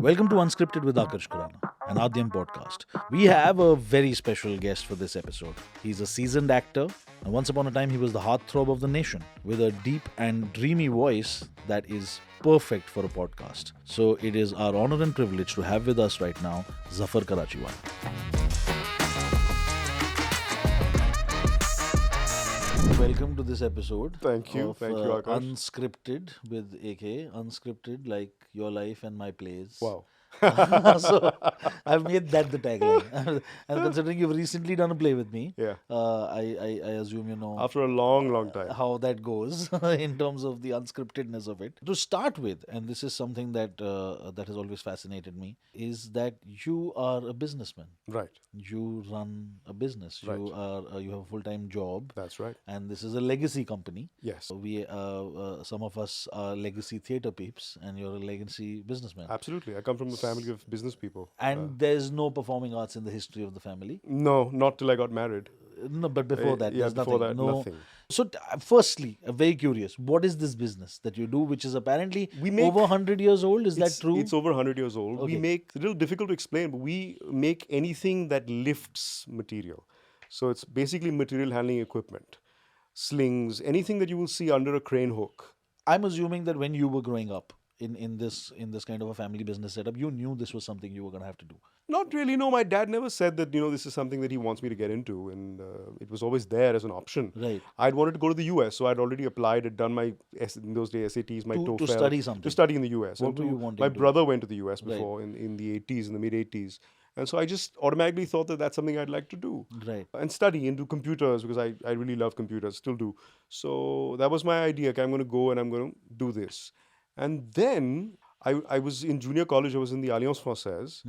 Welcome to Unscripted with Akarsh Khurana, an Aadyam podcast. We have a very special guest for this episode. He's a seasoned actor, and once upon a time he was the heartthrob of the nation, with a deep and dreamy voice that is perfect for a podcast. So it is our honor and privilege to have with us right now Zafar Karachiwala. Welcome to this episode. Thank you, Akash. Unscripted with AK. Unscripted, like your life and my plays. Wow. So I've made that the tagline. And considering you've recently done a play with me, Yeah. I assume you know After a long time. how that goes in terms of the unscriptedness of it. To start with, and this is something that that has always fascinated me, is that you are a businessman. Right. You run a business. Right. You have a full-time job. That's right. And this is a legacy company. Yes. We some of us are legacy theatre peeps, and you're a legacy businessman. Absolutely. I come from a family of business people. And there's no performing arts in the history of the family. No, not till I got married. No, but before that, yeah, there's before nothing. that, No. nothing. So, firstly, very curious. What is this business that you do, which is apparently We make- over 100 years old? Is that true? It's over 100 years old. Okay. We make, it's a little difficult to explain, but we make anything that lifts material. So it's basically material handling equipment, slings, anything that you will see under a crane hook. I'm assuming that when you were growing up in this kind of a family business setup, you knew this was something you were going to have to do. Not really, no. My dad never said that, this is something that he wants me to get into. And it was always there as an option. Right. I'd wanted to go to the US, so I'd already applied, had done my, in those days, SATs, my To TOEFL. study something. To study in the US. What And were you wanting My to- brother went to the US Right. before in the 80s, in the mid-80s. And so I just automatically thought that that's something I'd like to do. Right. And study into computers, because I really love computers, still do. So that was my idea. Okay, I'm going to go and I'm going to do this. And then I was in junior college. I was in the Alliance Française.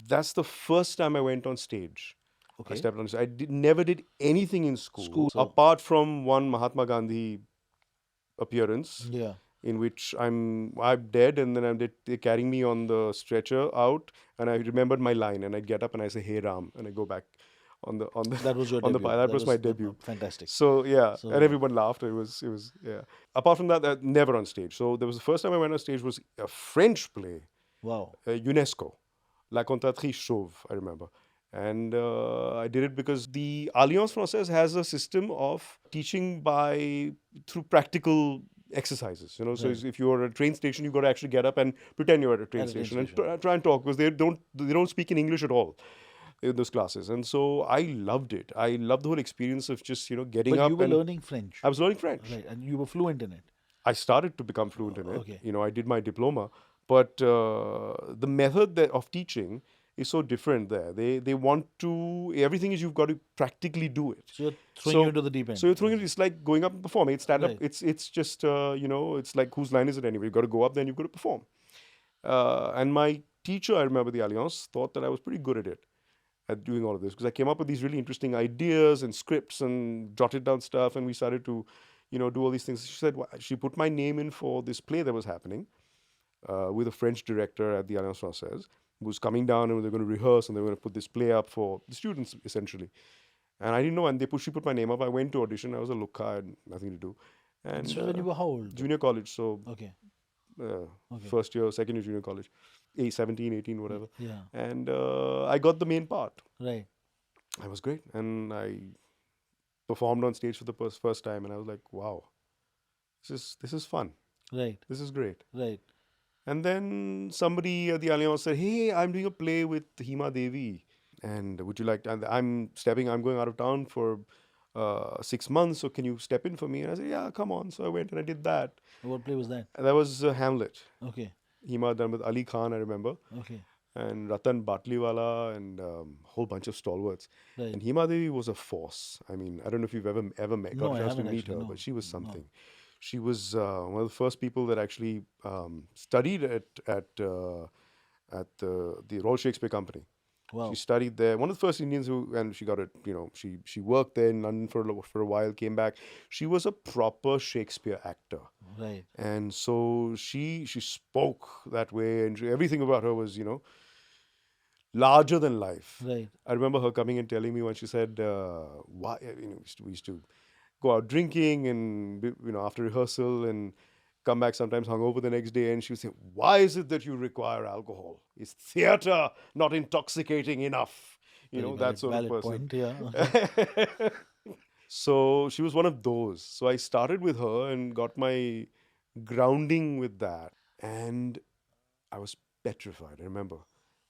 That's the first time I went on stage. Okay. I stepped on stage. Never did anything in school, So- apart from one Mahatma Gandhi appearance, Yeah. in which I'm dead, and then they're carrying me on the stretcher out, and I remembered my line, and I get up and I say, "Hey Ram," and I go back on the That was your on debut. that was my debut. Fantastic. So yeah, So- and everyone laughed. It was yeah. Apart from that, never on stage. So there was the first time I went on stage was a French play, Wow. UNESCO, La Cantatrice Chauve, I remember. And I did it because the Alliance Française has a system of teaching through practical exercises. So Right. if you're at a train station, you've got to actually get up and pretend you're at a train station and try and talk, because they don't speak in English at all in those classes. And so I loved it. I loved the whole experience of just getting But up you were and learning French. I was learning French. Right. And you were fluent in it. I started to become fluent in it. Okay. I did my diploma, but the method of teaching is so different there. They want to, everything is you've got to practically do it. So you're throwing you into the deep end. So you're throwing it, it's like going up and performing. It's stand up. Right. It's just, it's like whose line is it anyway? You've got to go up, then you've got to perform. And my teacher, I remember the Alliance, thought that I was pretty good at it, at doing all of this, because I came up with these really interesting ideas and scripts and jotted down stuff, and we started to, do all these things. She said, she put my name in for this play that was happening with a French director at the Alliance Française, who was coming down, and they were going to rehearse, and they were going to put this play up for the students, essentially. And I didn't know, and she put my name up. I went to audition. I was a looker. I had nothing to do. And So when you were how old? junior college, so Okay. first year, second year junior college, 17, 18, whatever. Yeah. And I got the main part. Right. I was great. And I performed on stage for the first time, and I was like, wow, this is fun. Right. This is great. Right. And then somebody at the Alliance said, hey, I'm doing a play with Hima Devi. And would you like to, and I'm going out of town for 6 months, so can you step in for me? And I said, yeah, come on. So I went and I did that. What play was that? And that was Hamlet. Okay. Hima done with Ali Khan, I remember. Okay. And Ratan Batliwala and a whole bunch of stalwarts. Right. And Hima Devi was a force. I mean, I don't know if you've ever met, No, got I a chance to haven't meet actually, her, no. but she was something. She was one of the first people that actually studied at the Royal Shakespeare Company. Wow. She studied there. One of the first Indians and she got it. She worked there in London for a while. Came back. She was a proper Shakespeare actor. Right. And so she spoke that way, and everything about her was, larger than life. Right. I remember her coming and telling me when she said, "Why?" We used to go out drinking, and after rehearsal, and come back sometimes hungover the next day, and she would say, "Why is it that you require alcohol? Is theatre not intoxicating enough?" Very That valid, sort of valid person. point. Yeah. So she was one of those. So I started with her and got my grounding with that. And I was petrified, I remember.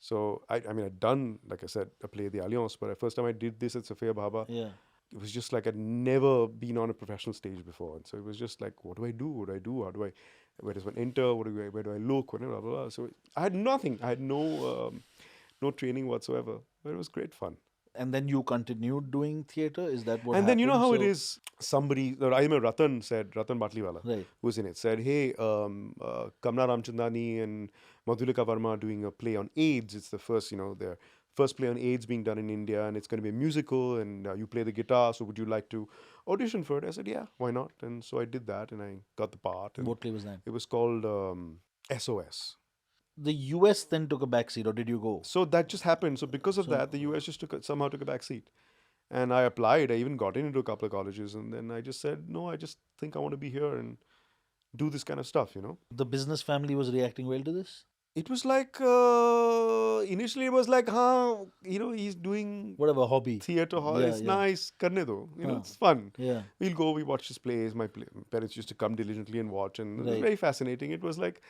So, I mean, I'd done, like I said, a play, The Alliance, but the first time I did this at Sophia Bhabha, Yeah. it was just like I'd never been on a professional stage before. And so it was just like, what do I do? What do I do? How do I, where does one enter? Where do I look? Blah, blah, blah. So I had nothing. I had no training whatsoever. But it was great fun. And then you continued doing theatre. Is that what And then you know happened? how it So, is. Somebody, I remember Ratan Batliwala, right. who's in it, said, "Hey, Kamna Ramchandani and Madhulika Verma are doing a play on AIDS. It's the first, their first play on AIDS being done in India, and it's going to be a musical. And you play the guitar. So would you like to audition for it?" I said, "Yeah, why not?" And so I did that, and I got the part. And What play was that? it was called SOS. The US then took a backseat, or did you go? So that just happened. So because of So, that, the US just somehow took a back seat. And I applied. I even got into a couple of colleges, and then I just said, "No, I just think I want to be here and do this kind of stuff." the business family was reacting well to this? It was like initially it was like, huh, he's doing Whatever, hobby. theater. Yeah, It's yeah. nice, karne do. Huh. It's fun. Yeah. We'll go. We watch his plays. My parents used to come diligently and watch, and it was Right. very fascinating. It was like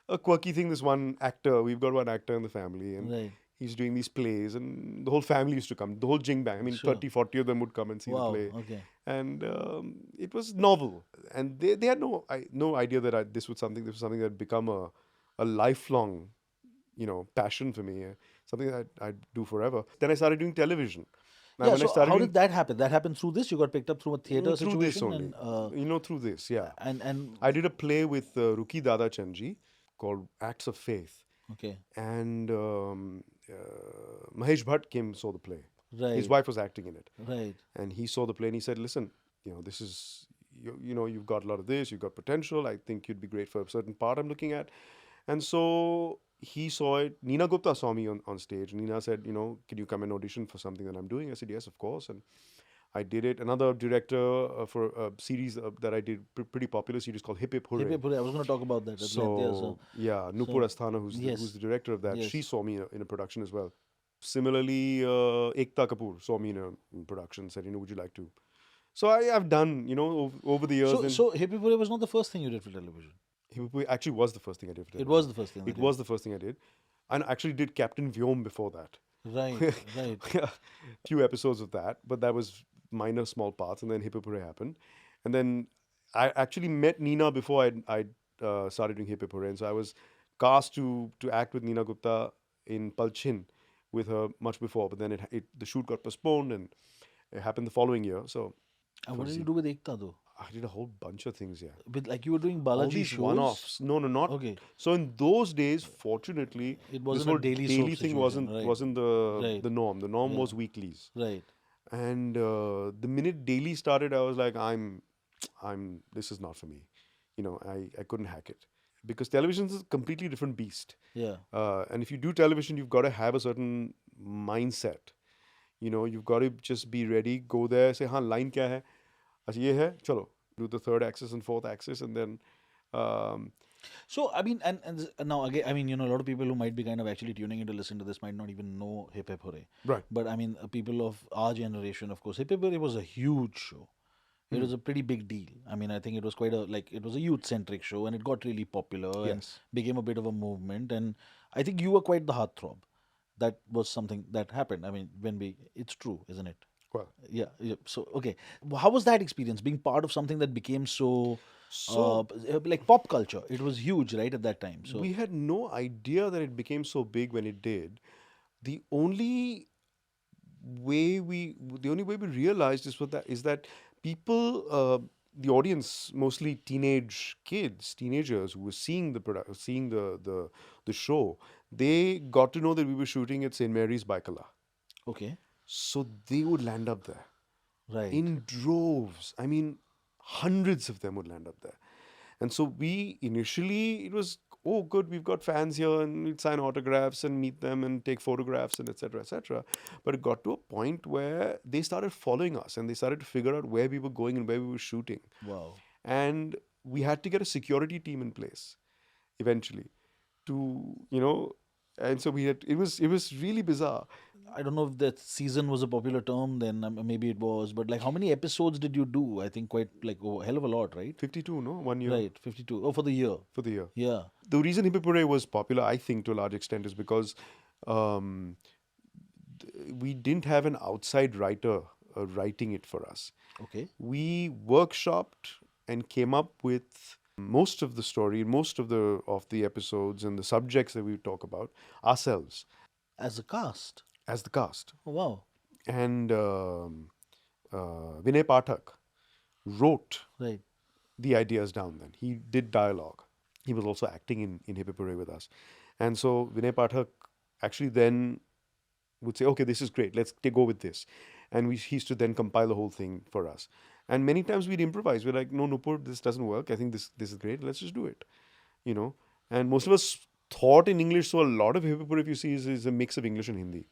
a quirky thing. This one actor, we've got one actor in the family, and Right. he's doing these plays, and the whole family used to come. The whole jing bang. I mean, Sure. 30, 40 of them would come and see the Wow. play. Okay. And it was novel, and they had no idea that this was something that had become a lifelong passion for me, something that I'd do forever. Then I started doing television. Now Yeah. when I So started how doing did that happen? That happened through this. You got picked up through a theater through this situation, only, through this, yeah. and I did a play with Ruki Dada Chandji called Acts of Faith, okay. and Mahesh Bhatt came saw the play. Right. His wife was acting in it. Right. And he saw the play and he said, "Listen, this is you've got a lot of this, you've got potential. I think you'd be great for a certain part I'm looking at." And so he saw it. Nina Gupta saw me on stage. Nina said, "Can you come and audition for something that I'm doing?" I said, "Yes, of course." And I did it. Another director for a series that I did, pretty popular series called Hip Hip Hooray. Hip, hip, hooray. I was going to talk about that at length. Yeah. So yeah, Nupur Asthana, who's yes. the director of that, Yes. she saw me in a production as well. Similarly, Ekta Kapoor saw me in production. Said, "Would you like to?" So I've done, over the years. So Hip Hip Hooray was not the first thing you did for television. Hip Hip Hooray actually was the first thing I did for It television. was the first thing. It was the first thing I did, and I actually did Captain Vyom before that. Right. Right. Few episodes of that, but that was minor, small parts, and then Hip Hip Hooray happened, and then I actually met Nina before I started doing Hip Hip Hooray, and so I was cast to act with Nina Gupta in Palchin with her much before, but then the shoot got postponed and it happened the following year. So And what did you do with Ekta though? I did a whole bunch of things, yeah. With, like you were doing All Balaji these shows. one-offs. No, not Okay. So in those days, fortunately, It this wasn't a whole daily daily soap thing situation, right. wasn't Right. the norm. The norm Yeah. was weeklies. Right. And the minute daily started, I was like, this is not for me. I couldn't hack it because television is a completely different beast. Yeah. And if you do television, you've got to have a certain mindset. You've got to just be ready, go there, say, हाँ line क्या है? अच्छा ये है, चलो. Do the third axis and fourth axis, and then. So I mean, and now again, I mean, a lot of people who might be kind of actually tuning in to listen to this might not even know Hip Hip Hooray. Right. But I mean, people of our generation, of course, Hip Hip Hooray was a huge show. It was a pretty big deal. I mean, I think it was quite it was a youth-centric show, and it got really popular and Yes. became a bit of a movement. And I think you were quite the heartthrob. That was something that happened. I mean, it's true, isn't it? Well, Yeah, yeah. So, okay. How was that experience being part of something that became so, like pop culture? It was huge, right, at that time. So, we had no idea that it became so big when it did. The only the only way we realized is that people, the audience, mostly teenagers who were seeing the show, they got to know that we were shooting at St. Mary's Baikala. okay, So they would land up there right. in droves. I mean, hundreds of them would land up there. And so initially, it was, oh, good, we've got fans here, and we'd sign autographs and meet them and take photographs and etc. etc. But it got to a point where they started following us and they started to figure out where we were going and where we were shooting. Wow. And we had to get a security team in place eventually to, and so we had, it was really bizarre. I don't know if that season was a popular term then, maybe it was, but like how many episodes did you do? I think quite like a hell of a lot, right? 52, no? 1 year Right, 52. Oh, for the year. for the year. Yeah. The reason Hippipure was popular, I think, to a large extent, is because um, we didn't have an outside writer writing it for us. Okay. We workshopped and came up with most of the story, most of the episodes and the subjects that we talk about ourselves As a cast. as the cast. Oh, wow. And Vinay Pathak wrote Right. the ideas down then. He did dialogue. He was also acting in Hippipure with us. And so Vinay Pathak actually then would say, okay, this is great. Let's go with this. And he used to then compile the whole thing for us. And many times we'd improvise. We're like, no, Nupur, this doesn't work. I think this is great. Let's just do it. And most of us thought in English. So a lot of Hippipure, if you see, is a mix of English and Hindi.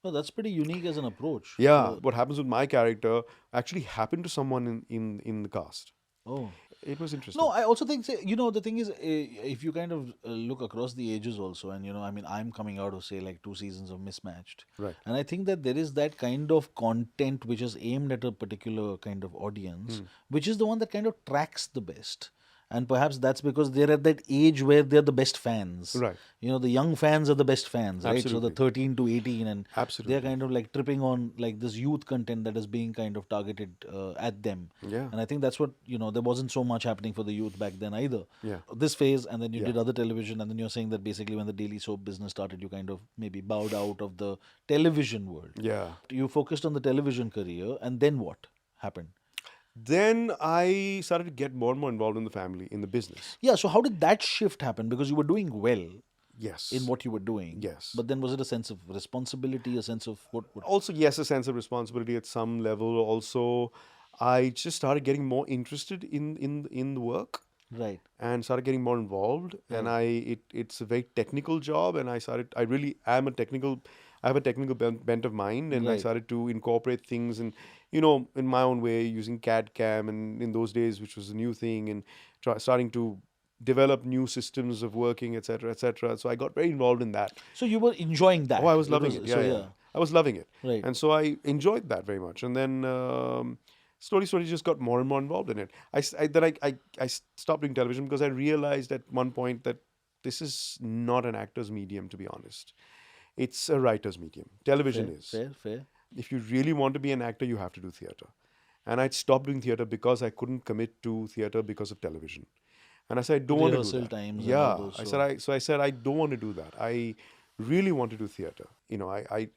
Oh, that's pretty unique as an approach. Yeah. So, What happens with my character actually happened to someone in the cast. oh. It was interesting. No, I also think, the thing is, if you kind of look across the ages also, and, I mean, I'm coming out of, say, like 2 seasons of Mismatched. Right. And I think that there is that kind of content which is aimed at a particular kind of audience, which is the one that kind of tracks the best. And perhaps that's because they're at that age where they're the best fans. Right. The young fans are the best fans, right? So the Absolutely. 13 to 18, and Absolutely. they're kind of like tripping on like this youth content that is being kind of targeted at them. Yeah. And I think that's what, there wasn't so much happening for the youth back then either. Yeah. This phase, and then you Yeah. did other television, and then you're saying that basically when the daily soap business started, you kind of maybe bowed out of the television world. Yeah. You focused on the television career, and then what happened? Then I started to get more and more involved in the family, in the business. Yeah, so how did that shift happen? Because you were doing well Yes. in what you were doing. Yes. But then was it a sense of responsibility, a sense of what Also, yes, a sense of responsibility at some level. Also, I just started getting more interested in the work right. and started getting more involved. And it's a very technical job, and I really am I have a technical bent of mind, and I Right. started to incorporate things and in my own way, using CAD CAM, and in those days, which was a new thing, and starting to develop new systems of working, etc., etc. So I got very involved in that. So you were enjoying that. Oh, I was loving it. So, Yeah. I was loving it. Right. And so I enjoyed that very much. And then slowly just got more and more involved in it. I stopped doing television because I realized at one point that this is not an actor's medium, to be honest. It's a writer's medium. Television Fair, is. fair. If you really want to be an actor, you have to do theater. And I'd stopped doing theater because I couldn't commit to theater because of television. And I said, I don't want to do Rehearsal that. times and Yeah. all those, I said, I don't want to do that. I really want to do theater. I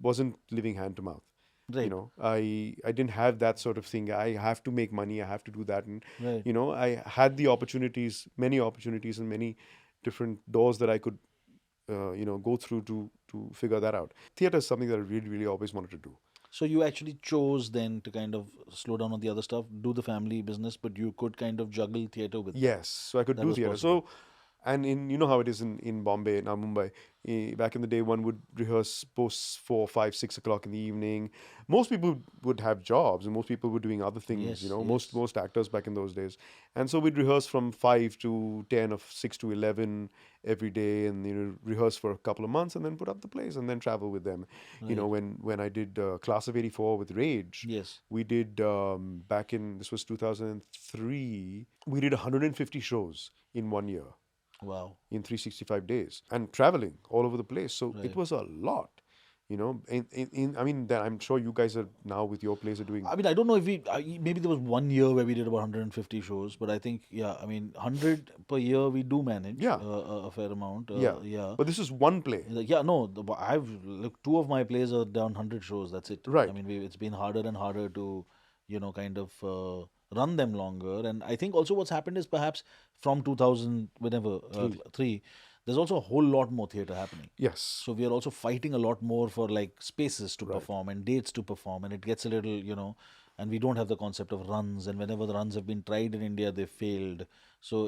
wasn't living hand to mouth. Right. I didn't have that sort of thing. I have to make money. I have to do that. And, Right. I had the opportunities, many opportunities and many different doors that I could, go through to figure that out. Theater is something that I really, really always wanted to do. So you actually chose then to kind of slow down on the other stuff, do the family business, but you could kind of juggle theater with Yes, so I could That do was theater. possible. So, and you know how it is in Bombay, now Mumbai. Back in the day, one would rehearse post 4, 5, 6 o'clock in the evening. Most people would have jobs, and most people were doing other things. Yes, Most actors back in those days, and so we'd rehearse from 5 to 10 or 6 to 11 every day, and rehearse for a couple of months, and then put up the plays, and then travel with them. When I did Class of '84 with Rage, Yes. we did back in, this was 2003. We did 150 shows in 1 year, Wow. in 365 days, and traveling all over the place. So Right. it was a lot. I mean, then I'm sure you guys are now with your plays are doing. I mean, I don't know if maybe there was 1 year where we did about 150 shows, but I think, yeah, I mean, 100 per year we do manage. Yeah. A fair amount. Yeah. Yeah. But this is one play. Yeah, no, look, 2 of my plays are down 100 shows. That's it. Right. I mean, it's been harder and harder to, kind of run them longer. And I think also what's happened is perhaps from 2000, whenever, three, there's also a whole lot more theatre happening. Yes. So we are also fighting a lot more for like spaces to perform and dates to perform, and it gets a little, and we don't have the concept of runs. And whenever the runs have been tried in India, they failed. So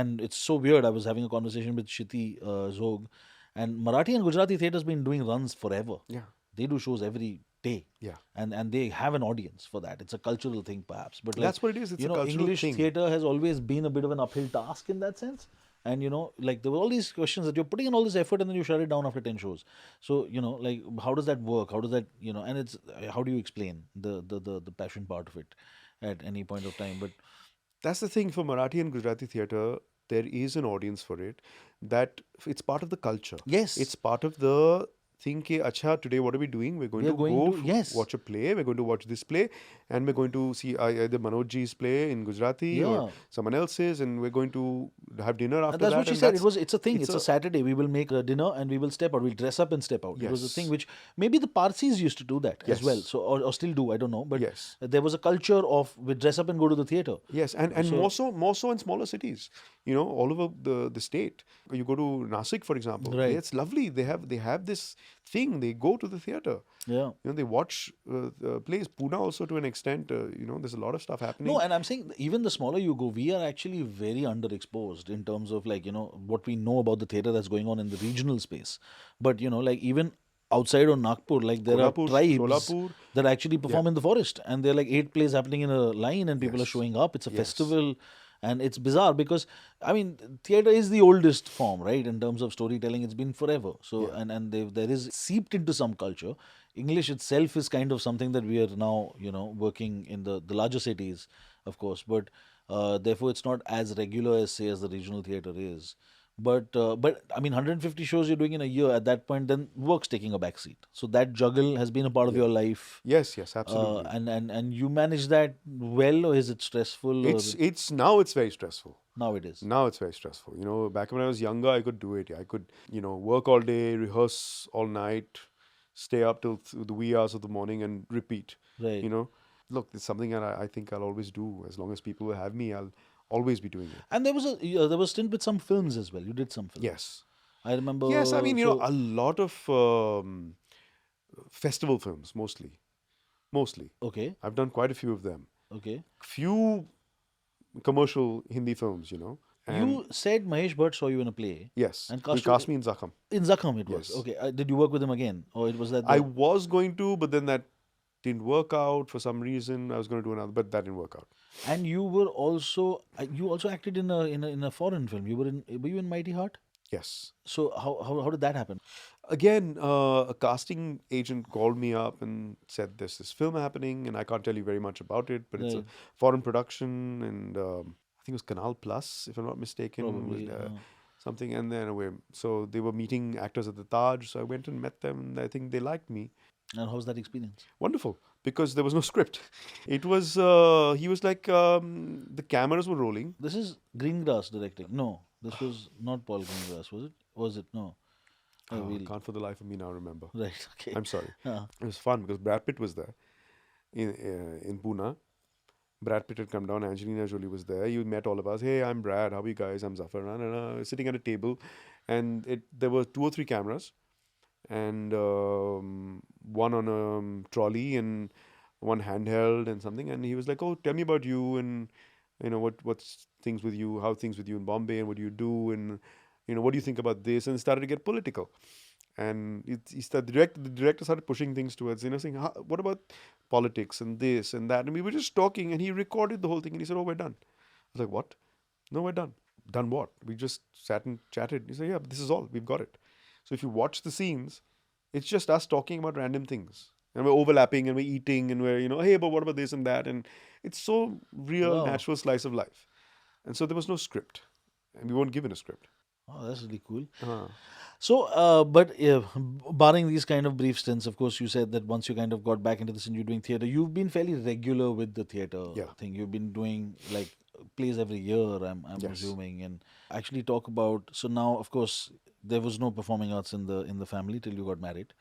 and it's so weird. I was having a conversation with Shiti Zog, and Marathi and Gujarati theatre has been doing runs forever. Yeah. They do shows every day. Yeah. And they have an audience for that. It's a cultural thing, perhaps. But like, That's what it is. It's a cultural English thing. theatre has always been a bit of an uphill task in that sense. And like there were all these questions that you're putting in all this effort and then you shut it down after 10 shows. So, like how does that work? How does that, and it's how do you explain the passion part of it at any point of time? But That's the thing for Marathi and Gujarati theatre. There is an audience for it. That it's part of the culture. yes, It's part of the thing. Ke, Acha, today what are we doing? We're going we are to going go to, yes, watch a play. We're going to watch this play, and we're going to see either Manojji's play in Gujarati or yeah. someone else's, and we're going to have dinner And after that's that. what she And said. that's It's a thing. it's It's a Saturday. We will make a dinner and we will step out. We'll dress up and step out. It was a thing Yes. which maybe the Parsis used to do that as well. Yes. So or still do. I don't know. But Yes. there was a culture of we dress up and go to the theater. Yes, and So more so in smaller cities, all over the state. You go to Nasik, for example. Right. It's lovely. They have this thing. They go to the theater. yeah. They watch plays. Pune also to an extent. There's a lot of stuff happening. No, and I'm saying even the smaller you go, we are actually very underexposed in terms of like, what we know about the theatre that's going on in the regional space. But, like even outside of Nagpur, like there Kolhapur, are tribes Solapur. that actually perform in the forest and there are like 8 plays happening in a line and people are Yes. showing up. It's a Yes. festival and it's bizarre because, I mean, theatre is the oldest form, right? In terms of storytelling, it's been forever. So, and there is seeped into some culture. English itself is kind of something that we are now, working in the larger cities, of course, but therefore it's not as regular as say as the regional theatre is. But I mean, 150 shows you're doing in a year at that point, then work's taking a back seat. So that juggle has been a part of your life. Yes, absolutely. And you manage that well, or is it stressful? It's now it's very stressful. Now it is. Now it's very stressful. Back when I was younger, I could do it. I could, work all day, rehearse all night, stay up till the wee hours of the morning and repeat. Right. Look, it's something that I think I'll always do. As long as people will have me, I'll always be doing it. And there was a stint with some films as well. You did some films. Yes. I remember. Yes, I mean, so- a lot of festival films, mostly. Mostly. Okay. I've done quite a few of them. Okay. Few commercial Hindi films, And You said Mahesh Bhatt saw you in a play. yes, And he cast me in Zakham. In Zakham it was. Yes. Okay. Did you work with him again? Or it was that I was going to, but then that didn't work out for some reason. I was going to do another, but that didn't work out. And you were also acted in a foreign film. Were you in Mighty Heart? Yes. So how did that happen? Again, a casting agent called me up and said there's this film happening, and I can't tell you very much about it, but it's a Right. foreign production, and I think it was Canal Plus, if I'm not mistaken, Probably, with, something. And then so they were meeting actors at the Taj, so I went and met them, and I think they liked me. And how's that experience? Wonderful, because there was no script. It was he was like the cameras were rolling. This is Greengrass directing. No, this was not Paul Greengrass, was it? Was it? No. I We'll- can't for the life of me now remember. Right. Okay. I'm sorry. Uh, It was fun because Brad Pitt was there in Pune. Brad Pitt had come down. Angelina Jolie was there. You met all of us. Hey, I'm Brad. How are you guys? I'm Zafar. Sitting at a table, and there were 2 or 3 cameras, and one on a trolley and one handheld and something. And he was like, "Oh, tell me about you and what's things with you, how things with you in Bombay, and what do you do, and what do you think about this?" And it started to get political. And the director started pushing things towards, saying, what about politics and this and that? And we were just talking, and he recorded the whole thing, and he said, "Oh, we're done." I was like, "What? No, we're done." Done what? We just sat and chatted. He said, "Yeah, this is all. We've got it." So if you watch the scenes, it's just us talking about random things. And we're overlapping and we're eating and we're, hey, but what about this and that? And it's so real, Wow. natural slice of life. And so there was no script. And we weren't given a script. Oh, that's really cool. Uh, So, but barring these kind of brief stints, of course, you said that once you kind of got back into this and you're doing theatre, you've been fairly regular with the theatre Yeah. thing. You've been doing like plays every year, I'm Yes. assuming, and actually talk about. So now, of course, there was no performing arts in the family till you got married.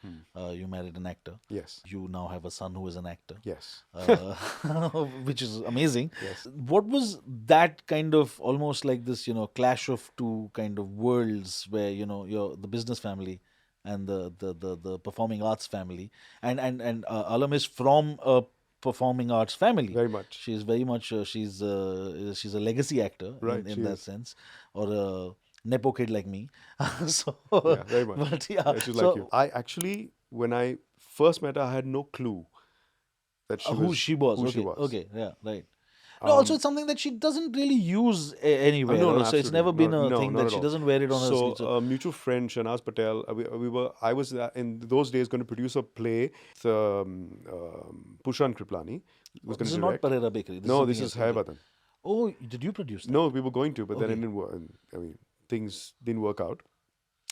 You married an actor. yes. You now have a son who is an actor. Yes. uh, which is amazing. Yes. What was that kind of almost like this, clash of two kind of worlds where you're the business family and the performing arts family, and Alam is from a performing arts family. Very much. She's very much she's a legacy actor Right, in she that is. sense, or a nepo kid like me. So Yeah, very much. But yeah, I should so like you. I actually, when I first met her, I had no clue that she Who was she was. who she Okay, was. okay, yeah, right. No, also it's something that she doesn't really use anywhere. No, no, So it's absolutely. never been No, a no, thing not that at she all. doesn't wear it on her So, sleeve. So, a mutual friend, Shanaz Patel, I was in those days going to produce a play. Pushan Kriplani was going this to is not direct. Pereira Bakery. This is No, something this is else. Okay. Hayabatan. Oh, did you produce that? No, we were going to, but then it Okay. didn't work. I mean, things didn't work out.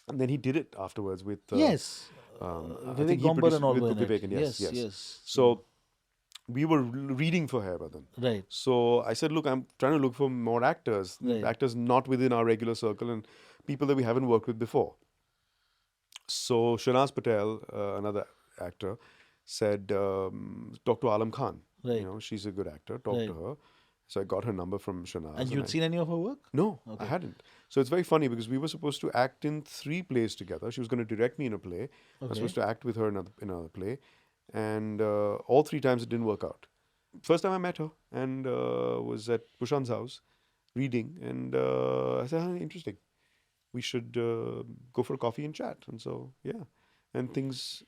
And then he did it afterwards with, Yes. I think Vivek he Gombar produced and all with were in it. Vivek, and yes, Yes, yes. yes. So we were reading for Hayabatan. Right, So I said, look, I'm trying to look for more actors, right. actors not within our regular circle and people that we haven't worked with before. So Shanaz Patel, another actor, said, talk to Alam Khan. Right. She's a good actor. Talk to Right. her. So I got her number from Shanaz. And you'd seen any of her work? No, I Okay. hadn't. So it's very funny because we were supposed to act in 3 plays together. She was going to direct me in a play. I was Okay. supposed to act with her in another play. And all 3 times it didn't work out. First time I met her and was at Pushan's house reading. And I said, interesting. We should go for a coffee and chat. And so, yeah. And things,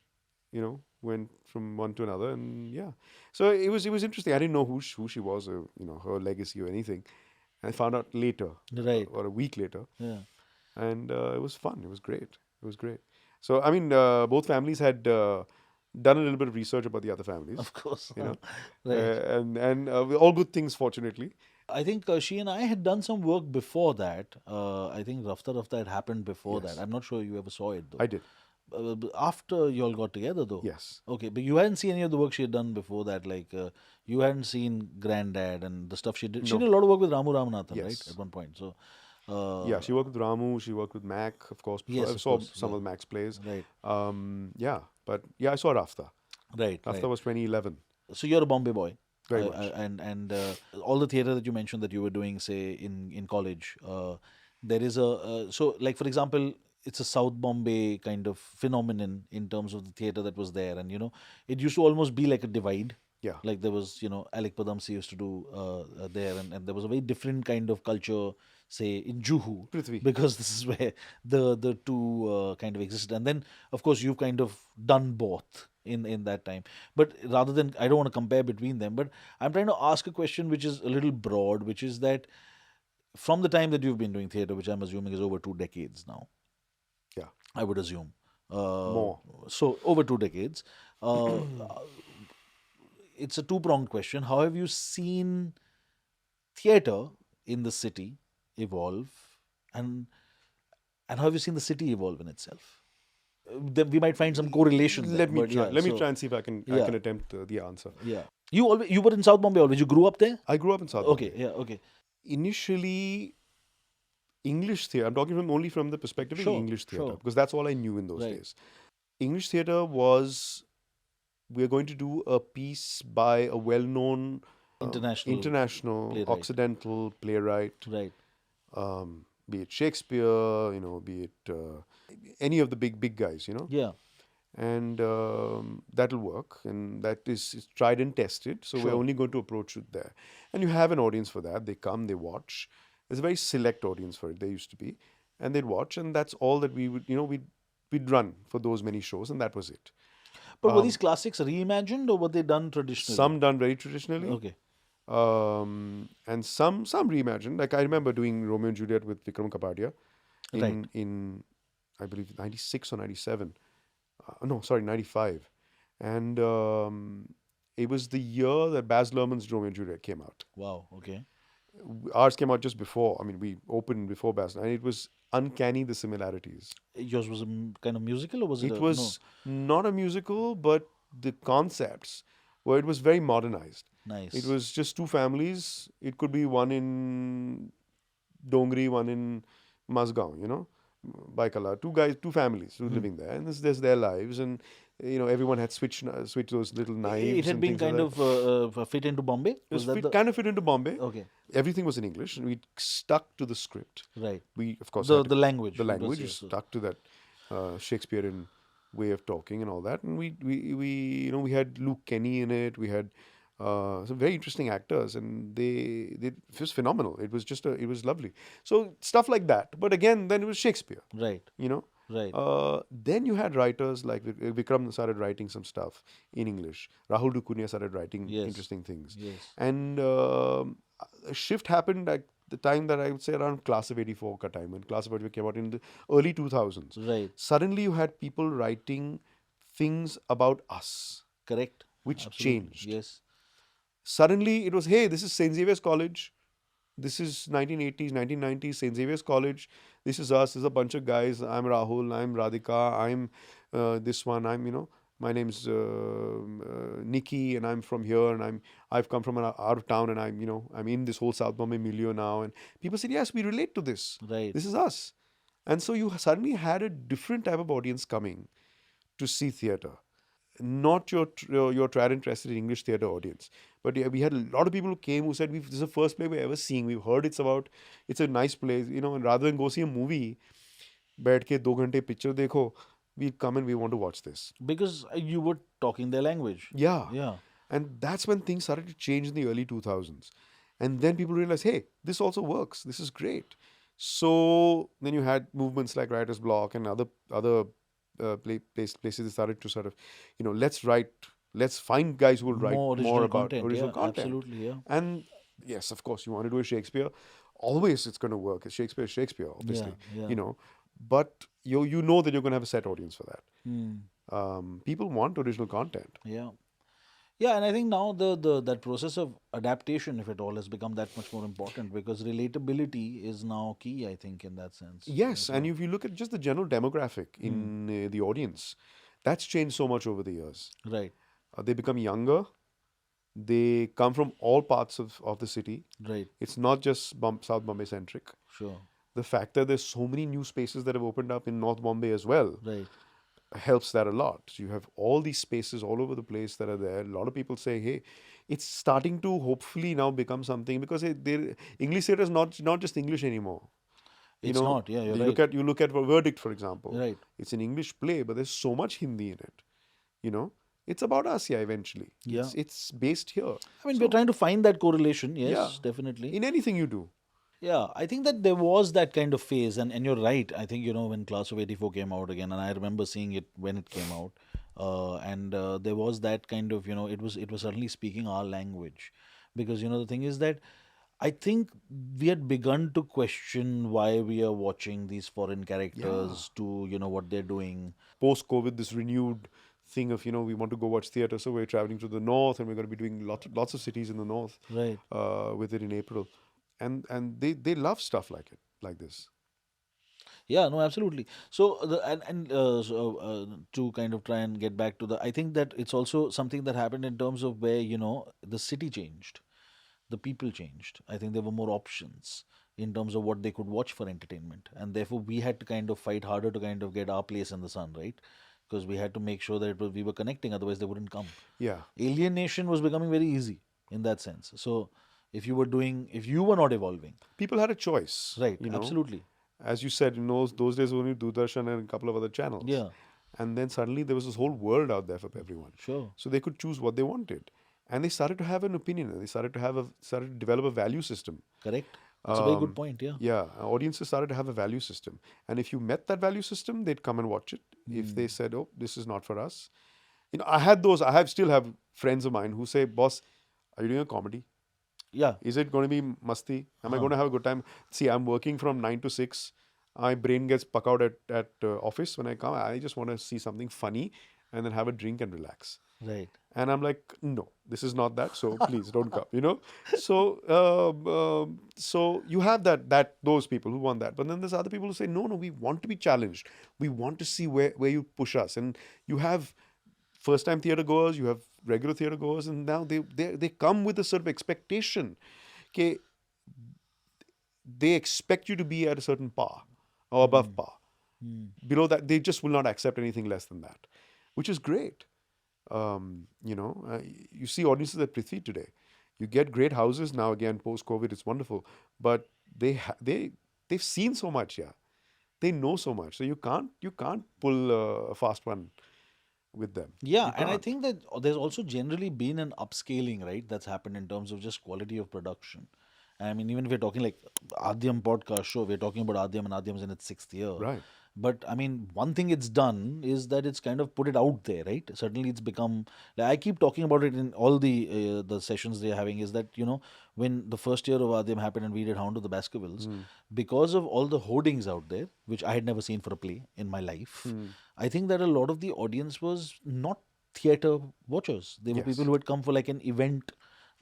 went from one to another. And yeah. So it was interesting. I didn't know who she was or, her legacy or anything. I found out later, Right. or a week later, Yeah. and it was fun. It was great. It was great. So I mean, both families had done a little bit of research about the other families, Of course. you know, Right. and all good things, fortunately. I think she and I had done some work before that. I think Rafta Rafta had happened before that. Yes, I'm not sure you ever saw it though. I did. But after you all got together though. Yes. Okay, but you hadn't seen any of the work she had done before that. Like you hadn't seen Granddad and the stuff she did. She No. did a lot of work with Ramu Ramanathan, right? Yes. At one point. So, Yeah, she worked with Ramu. She worked with Mac, of course. Before. yes, I of saw course. some Yeah. of Mac's plays. Right, Yeah, but yeah, I saw Rafta. right, Rafta right. was 2011. So you're a Bombay boy. Very much. And all the theater that you mentioned that you were doing, say in college, there is a so like for example, it's a South Bombay kind of phenomenon in terms of the theater that was there, and it used to almost be like a divide. Yeah. Like there was, Alec Padamsi used to do there, and there was a very different kind of culture, say in Juhu, Prithvi. because this is where the two kind of existed, and then of course you've kind of done both in that time. But rather than, I don't want to compare between them, but I'm trying to ask a question which is a little broad, which is that from the time that you've been doing theater, which I'm assuming is over 2 decades now, Yeah. I would assume. More. So over 2 decades. It's a two-pronged question. How have you seen theater in the city evolve, and how have you seen the city evolve in itself? Then we might find some correlation there. Let me but try. yeah, Let me so try and see if I can yeah, attempt the answer. yeah. You were in South Bombay always. You grew up there. I grew up in South Okay, Bombay. yeah, okay, Initially, English theatre. I'm talking only from the perspective of sure, English theatre sure, because that's all I knew in those right, days. English theatre was we're going to do a piece by a well-known international playwright, Occidental playwright, right, be it Shakespeare, be it any of the big guys, yeah, and that'll work, and that is tried and tested. So we're sure. only going to approach it there, and you have an audience for that. They come, they watch. There's a very select audience for it. There used to be, and they'd watch, and that's all that we would, we'd run for those many shows, and that was it. But were these classics reimagined or were they done traditionally? Some done very traditionally, Okay, and some reimagined. Like I remember doing Romeo and Juliet with Vikram Kapadia right. in I believe 96 or 97. No, sorry, 95. And it was the year that Baz Luhrmann's Romeo and Juliet came out. Wow. Okay. Ours came out just before. I mean, we opened before Baz, and it was uncanny the similarities. Yours was a kind of musical, or was it? It No. was not a musical, but the concepts where it was very modernized. Nice. It was just 2 families. It could be one in Dongri, one in Mazgaon, Baikala. 2 families who were living there, and there's their lives, and everyone had switched those little knives. It had and been things like kind that. of fit into Bombay. It was Was that kind of fit into Bombay. Okay. Everything was in English, and we stuck to the script. Right. We, of course, The had to- the language. the It was, language. We yes, so- stuck to that Shakespearean way of talking and all that. And we had Luke Kenny in it. We had some very interesting actors, and it was phenomenal. It was lovely. So stuff like that. But again, then it was Shakespeare. Right. Right. Then you had writers like Vikram started writing some stuff in English. Rahul Dukunia started writing Yes. interesting things. Yes. And a shift happened at the time that I would say around Class of 84 ka time, when Class of 84 came out in the early 2000s. Right. Suddenly you had people writing things about us, Correct. which Absolutely. changed. Yes. Suddenly it was, hey, this is St. Xavier's College. This is 1980s, 1990s, St. Xavier's College. This is us. This is a bunch of guys. I'm Rahul. I'm Radhika. I'm this one. My name's Nikki, and I'm from here, and I've come from out of town, and I'm in this whole South Bombay milieu now. And people said, yes, we relate to this. Right. This is us. And so you suddenly had a different type of audience coming to see theatre, not your tried and trusted English theatre audience. But yeah, we had a lot of people who came who said, this is the first play we're ever seeing. We've heard it's a nice play, and rather than go see a movie, बैठ के 2 घंटे picture देखो, we come and we want to watch this. Because you were talking their language. Yeah. Yeah. And that's when things started to change in the early 2000s. And then people realized, hey, this also works. This is great. So then you had movements like Writer's Block and other places that started to sort of, let's find guys who will write More more original about content. original Yeah. content. Absolutely. Yeah. And yes, of course, you want to do a Shakespeare, always it's going to work. Shakespeare is Shakespeare, obviously, Yeah. Yeah. But you know that you're going to have a set audience for that. Hmm. People want original content. Yeah. Yeah, and I think now the that process of adaptation, if at all, has become that much more important because relatability is now key, I think, in that sense. Yes, and if you look at just the general demographic in the audience, that's changed so much over the years. Right. They become younger. They come from all parts of the city. Right. It's not just South Bombay centric. Sure. The fact that there's so many new spaces that have opened up in North Bombay as well Right. helps that a lot. So you have all these spaces all over the place that are there. A lot of people say, hey, it's starting to hopefully now become something because English theatre is not just English anymore. It's not. Yeah, you're you right. look at Verdict, for example. Right. It's an English play, but there's so much Hindi in it. It's about us, yeah. Eventually, Yeah. it's based here. I mean, we're trying to find that correlation. Yes, Yeah. definitely. In anything you do. Yeah, I think that there was that kind of phase, and you're right. I think, when Class of 84 came out again, and I remember seeing it when it came out, and there was that kind of, it was certainly speaking our language, because the thing is that I think we had begun to question why we are watching these foreign characters to what they're doing. Post-COVID, this renewed thing of we want to go watch theatre, so we're traveling to the north, and we're going to be doing lots of cities in the north. Right. With it in April, and they love stuff like this. Yeah, no, absolutely. So to kind of try and get back to I think that it's also something that happened in terms of where the city changed, the people changed. I think there were more options in terms of what they could watch for entertainment, and therefore we had to kind of fight harder to kind of get our place in the sun, right? Because we had to make sure that we were connecting, otherwise they wouldn't come. Yeah. Alienation was becoming very easy in that sense. So if you were not evolving, People had a choice. right? Absolutely. As you said, those days only Doordarshan and a couple of other channels. Yeah. And then suddenly there was this whole world out there for everyone. Sure. So they could choose what they wanted. And they started to have an opinion, and they started to develop a value system. Correct. That's a very good point. Yeah. Yeah, audiences started to have a value system. And if you met that value system, they'd come and watch it. If they said, oh, this is not for us. I still have friends of mine who say, boss, are you doing a comedy? Yeah. Is it going to be masti? Am I going to have a good time? See, I'm working from 9 to 6. My brain gets puck out at office when I come. I just want to see something funny and then have a drink and relax. Right. And I'm like, no, this is not that. So please don't come. So you have those people who want that. But then there's other people who say, no, we want to be challenged. We want to see where you push us. And you have first-time theatre goers, you have regular theatre goers, and now they come with a sort of expectation. Okay, they expect you to be at a certain par or above par. Below that, they just will not accept anything less than that, which is great. You see audiences at Prithvi today. You get great houses now. Again, post-COVID, it's wonderful, but they've seen so much. Yeah, they know so much. So you can't pull a fast one with them. Yeah, You and I can't. think that there's also generally been an upscaling, right? That's happened in terms of just quality of production. I mean, even if we're talking like Aadyam podcast show, we're talking about Aadyam, and Aadyam's in its 6th year. Right. But I mean, one thing it's done is that it's kind of put it out there, right? Certainly it's become, like, I keep talking about it in all the sessions they're having, is that, when the first year of Aadyam happened and we did Hound of the Baskervilles, because of all the hoardings out there, which I had never seen for a play in my life, I think that a lot of the audience was not theater watchers. They were people Yes. who had come for like an event,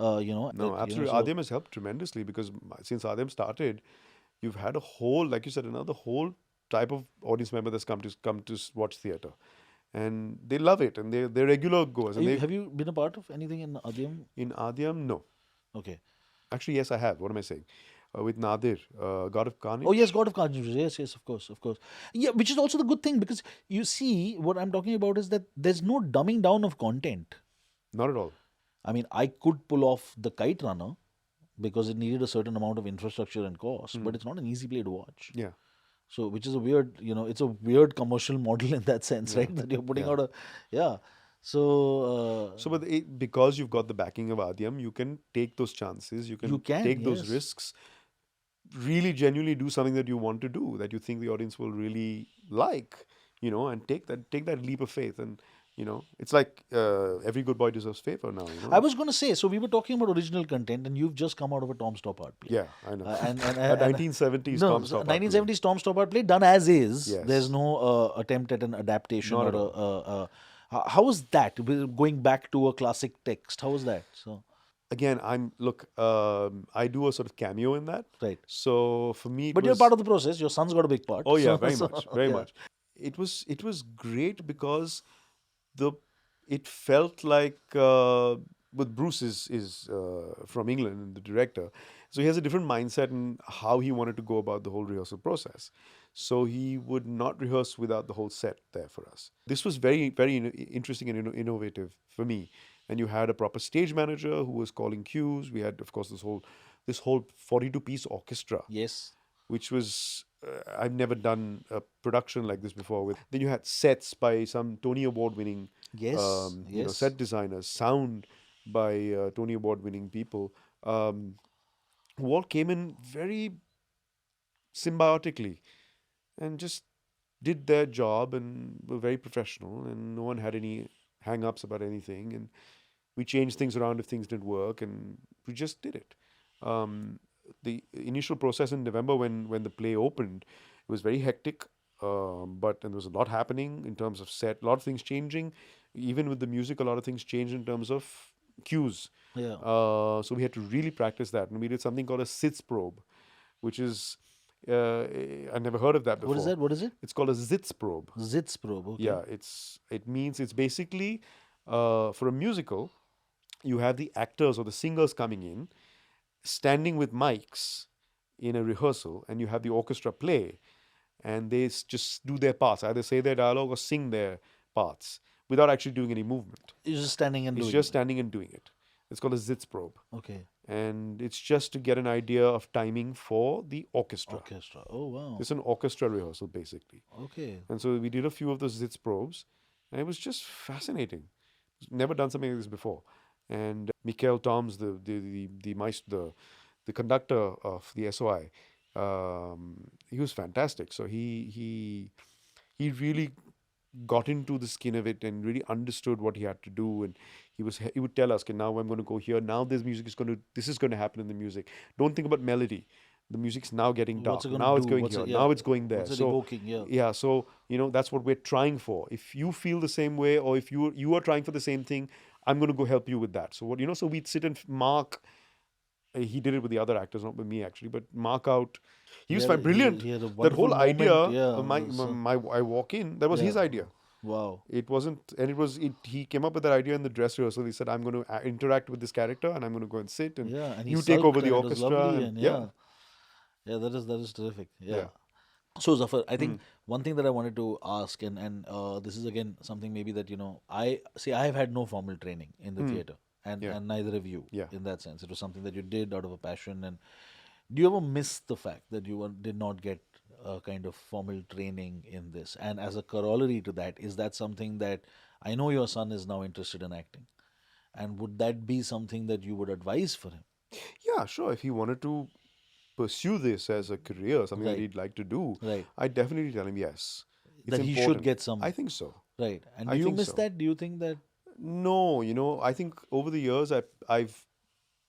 No, absolutely. so Aadyam has helped tremendously because since Aadyam started, you've had a whole, like you said, another whole type of audience member that's come to watch theater, and they love it, and they're regular goers, and they have you been a part of anything in Aadyam? in Aadyam, no. Okay. Actually, yes, I have. What am I saying? With Nadir, God of Oh yes, Carnage. God of Carnage. Yes, yes, of course, of course. Yeah, which is also the good thing, because you see, what I'm talking about is that there's no dumbing down of content. Not at all. I mean, I could pull off the Kite Runner because it needed a certain amount of infrastructure and cost, but it's not an easy play to watch. Yeah, So, which is a weird, it's a weird commercial model in that sense, yeah, right? That you're putting yeah. out a, yeah. So, So, but because you've got the backing of Aadyam, you can take those chances. You you can can, take those yes. risks. Really, genuinely do something that you want to do, that you think the audience will really like, and take that leap of faith. And it's like every good boy deserves favor now. I was going to say, so we were talking about original content, and you've just come out of a Tom Stoppard play. Yeah, I know. A And 1970s no, Tom Stoppard play. 1970s Tom Stoppard play done as is. There's Yes, no attempt at an adaptation not or at all. how was that? Going back to a classic text, how was that? So, Again, I do a sort of cameo in that. right. So for me, it But you're part was, of the process. Your son's got a big part. oh yeah, So, very much, very yeah. much. It was great because the it felt like but Bruce is from England and the director, so he has a different mindset in how he wanted to go about the whole rehearsal process. So he would not rehearse without the whole set there for us. This was very very interesting and innovative for me. And you had a proper stage manager who was calling cues. We had, of course, this whole 42-piece orchestra, Yes. which was I've never done a production like this before. With then you had sets by some Tony Award winning, Yes. Yes. set designers, sound by Tony Award winning people, who all came in very symbiotically and just did their job and were very professional, and no one had any hang ups about anything. And we changed things around if things didn't work, and we just did it. Um, the initial process in November, when the play opened, it was very hectic, but and there was a lot happening in terms of set, a lot of things changing. Even with the music, a lot of things changed in terms of cues. Yeah. So we had to really practice that, and we did something called a sits probe, which is I never heard of that What is before. that? What is it? It's called a zits probe. Zitz probe. Okay. Yeah, it means it's basically for a musical, you have the actors or the singers coming in, standing with mics in a rehearsal, and you have the orchestra play, and they just do their parts, either say their dialogue or sing their parts without actually doing any movement. You're just standing and It's doing just it. standing and doing it. It's called a zits probe, Okay. and it's just to get an idea of timing for the orchestra. Orchestra. Oh wow. It's an orchestra rehearsal basically. Okay. And so we did a few of those zits probes, and it was just fascinating. Never done something like this before. And Mikael Toms, the conductor of the SOI, he was fantastic. So he really got into the skin of it and really understood what he had to do. And he would tell us, okay, now I'm going to go here. Now this is going to happen in the music. Don't think about melody. The music's now getting What's dark. it gonna Now do? it's going What's here. it? Yeah. Now it's going there. What's it So evoking? Yeah. yeah, so that's what we're trying for. If you feel the same way, or if you are trying for the same thing, I'm going to go help you with that. So so we'd sit and mark. He did it with the other actors, not with me actually, but mark out. He was brilliant. He had a That wonderful whole idea, moment. Yeah. I walk in, that was Yeah. his idea. Wow. It wasn't, and it was it. He came up with that idea in the dress rehearsal. He said, "I'm going to interact with this character, and I'm going to go and sit, and Yeah, and he you take over sulked, the and it was orchestra." lovely, And and yeah, yeah, yeah, that is terrific. Yeah. yeah, So Zafar, I think mm, one thing that I wanted to ask, and this is again something maybe that I see. I have had no formal training in the mm, theater, and yeah, and neither have you. yeah. In that sense, it was something that you did out of a passion. And do you ever miss the fact that did not get a kind of formal training in this? And as a corollary to that, is that something that I know your son is now interested in acting, and would that be something that you would advise for him? Yeah, sure. If he wanted to pursue this as a career, something that Right. he'd like to do, Right. I definitely tell him yes, it's That he should important. get I some. think so. Right. And do I you think miss so. that? Do you think that? No, I think over the years I've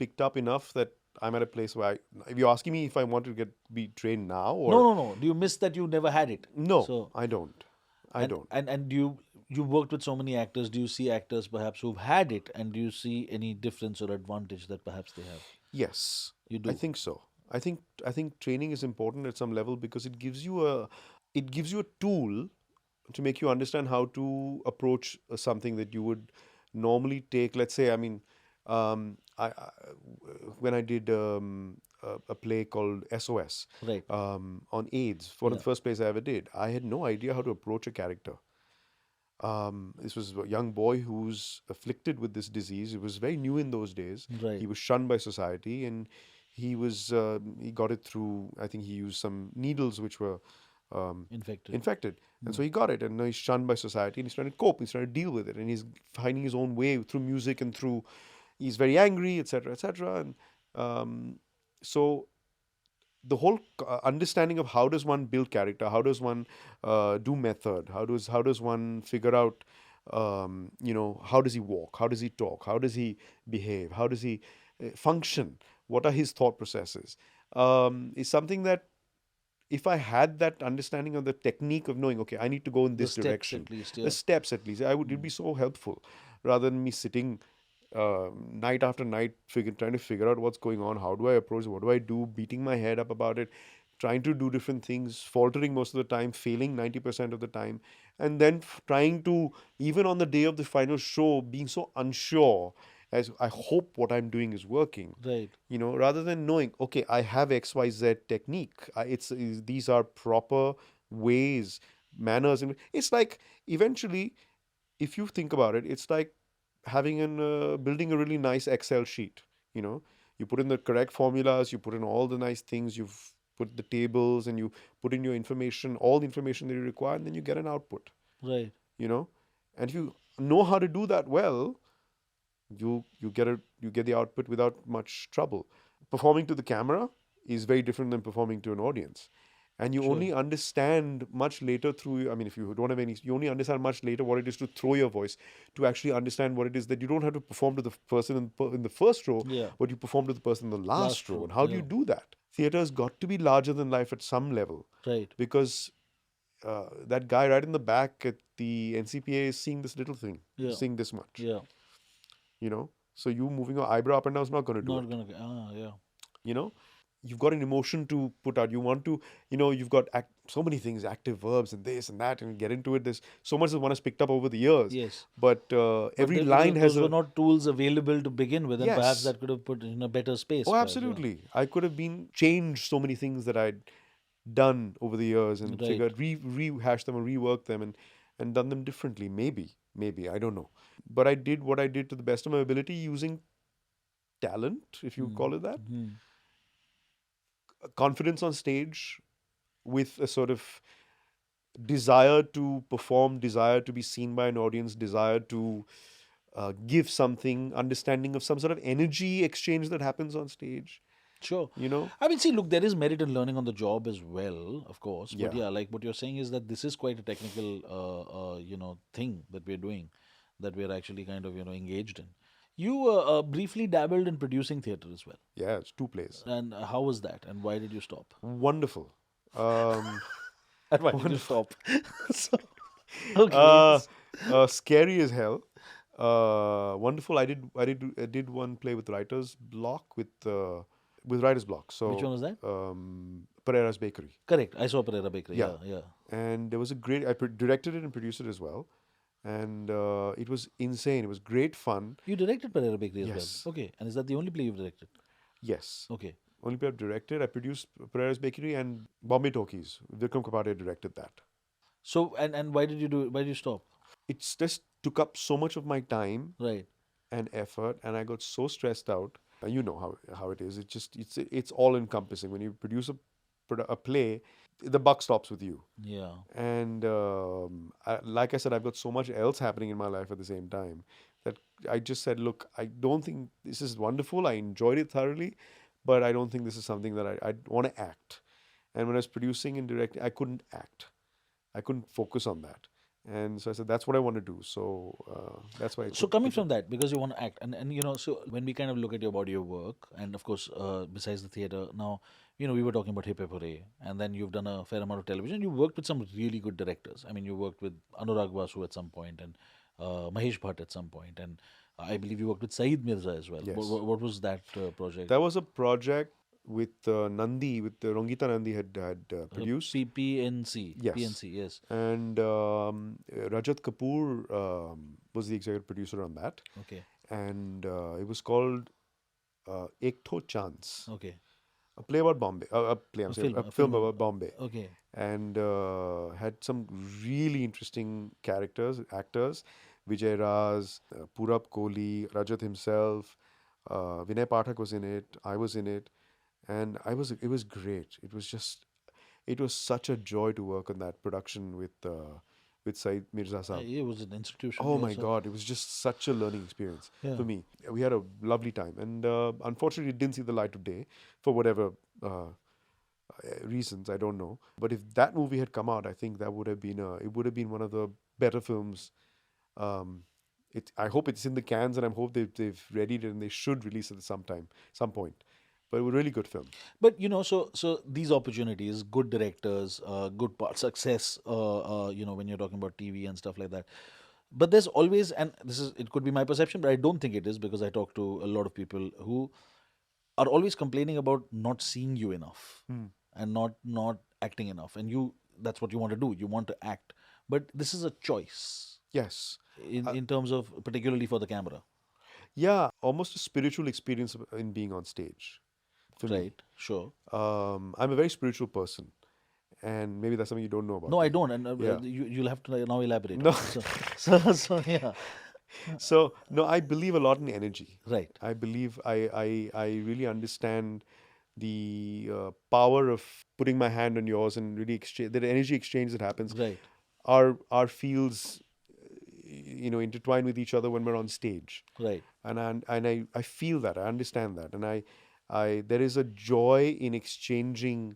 picked up enough that I'm at a place where if you're asking me if I want to be trained now No, or no, no. Do you miss that you never had it? no, So, I don't. I and don't. and and do you worked with so many actors? Do you see actors perhaps who've had it, and do you see any difference or advantage that perhaps they have? Yes, You I do. think so. I think training is important at some level because it gives you a tool to make you understand how to approach something that you would normally take. Let's say, I mean, when I did a play called SOS Right. on AIDS, one of Yeah. the first plays I ever did, I had no idea how to approach a character. This was a young boy who's afflicted with this disease. It was very new in those days. Right. He was shunned by society, and he got it through. I think he used some needles which were um, Infected. infected, and so he got it. And now he's shunned by society, and he's trying to cope. He's trying to deal with it, and he's finding his own way through music and through. He's very angry, etc., etc. And so the whole understanding of how does one build character, how does one do method, how does one figure out, how does he walk, how does he talk, how does he behave, how does he function, what are his thought processes, is something that if I had that understanding of the technique of knowing, okay, I need to go in The this steps direction, at least. the Yeah. steps at least, it'd be so helpful rather than me sitting night after night trying to figure out what's going on. How do I approach it? What do I do? Beating my head up about it, trying to do different things, faltering most of the time, failing 90% of the time, and then trying to, even on the day of the final show, being so unsure as I hope what I'm doing is working. Right. Rather than knowing, okay, I have XYZ technique. These are proper ways, manners, and it's like eventually, if you think about it, it's like having building a really nice Excel sheet. You know, you put in the correct formulas, you put in all the nice things, you've put the tables, and you put in your information, all the information that you require, and then you get an output. Right. You know, and if you know how to do that well, you get the output without much trouble. Performing to the camera is very different than performing to an audience. And you Sure. only understand much later through, I mean, if you don't have any, you only understand much later what it is to throw your voice, to actually understand what it is that you don't have to perform to the person in the first row, Yeah. but you perform to the person in the last Last row. row. And how do you Yeah. do that? Theatre's got to be larger than life at some level Right. because that guy right in the back at the NCPA is seeing this little thing, Yeah. seeing this much, Yeah. So you moving your eyebrow up and down is not going to do Not it. gonna. Yeah. You know, you've got an emotion to put out. You want to, you've got so many things, active verbs and this and that, and get into it. There's so much that one has picked up over the years. Yes. But But every line has those were a not tools available to begin with, and perhaps yes. that could have put in a better space. Oh, Perhaps. Yeah. absolutely. I could have been changed so many things that I'd done over the years and Right. figured rehash them and rework them and done them differently. Maybe I don't know. But I did what I did to the best of my ability using talent, if you call it that, Mm-hmm. confidence on stage with a sort of desire to perform, desire to be seen by an audience, desire to give something, understanding of some sort of energy exchange that happens on stage. Sure. You know? I mean, see, look, there is merit in learning on the job as well, of course. But Yeah. yeah, like what you're saying is that this is quite a technical, thing that we're doing, that we're actually kind of, engaged in. You briefly dabbled in producing theatre as well. Yeah, it's two plays. And how was that? And why did you stop? Wonderful. Um, And why did you wonderful. stop? So, okay. Uh, scary as hell. Wonderful. I did one play with writer's block. Which one So was that? Pereira's Bakery. Correct. I saw Pereira Bakery. Yeah. Yeah, yeah. And there was a great. I directed it and produced it as well, and it was insane. It was great fun. You directed Pereira Bakery as Yes. well. Okay. And is that the only play you've directed? Yes. Okay. Only play I've directed. I produced Pereira's Bakery and Bombay Talkies. Vikram Kapade directed that. So, and why did you do it? Why did you stop? It's just took up so much of my time Right. and effort, and I got so stressed out. You know how it is. It's all encompassing. When you produce a play, the buck stops with you. Yeah. And like I said, I've got so much else happening in my life at the same time that I just said, look, I don't think this is wonderful. I enjoyed it thoroughly, but I don't think this is something that I want to act. And when I was producing and directing, I couldn't act. I couldn't focus on that. And so I said, that's what I want to do. So that's why I So coming took from it. that, because you want to act, and so when we kind of look at your body of work, and of course, besides the theater, now we were talking about Hip Hip Hooray, and then you've done a fair amount of television. You worked with some really good directors. I mean, you worked with Anurag Basu at some point, and Mahesh Bhatt at some point, and I believe you worked with Saeed Mirza as well. Yes. What was that project? That was a project with Nandi, with Rongita Nandi had produced. Yes. PNC, yes. And Rajat Kapoor was the executive producer on that. Okay, And it was called Ek Tho Chance, okay. a play about Bombay, A a film film of, about Bombay, okay, and had some really interesting actors, Vijay Raz, Purab Kohli, Rajat himself, Vinay Pathak was in it, I was in it, and it was great. It was such a joy to work on that production with Said Mirza Saab. it was an institution. Oh Yeah, my so God, it was just such a learning experience yeah. for me. We had a lovely time, and unfortunately, it didn't see the light of day for whatever reasons. I don't know. But if that movie had come out, I think that would have been it would have been one of the better films. Um, I hope it's in the cans, and I hope they've readied it, and they should release it at some point. But it was a really good film. But so these opportunities, good directors, good part, success. When you're talking about TV and stuff like that. But there's always, and it could be my perception, but I don't think it is because I talk to a lot of people who are always complaining about not seeing you enough Hmm. and not acting enough. And that's what you want to do. You want to act, but this is a choice Yes. in terms of particularly for the camera, Yeah, almost a spiritual experience in being on stage for me. right? Sure. I'm a very spiritual person, and maybe that's something you don't know No, about I me. don't, and Yeah. you'll have to now elaborate on No. it. So yeah, So no, I believe a lot in energy. right, I believe I really understand the power of putting my hand on yours and really exchange that energy exchange that happens. right, Our fields, intertwine with each other when we're on stage, right. and I feel that, I understand that, and I there is a joy in exchanging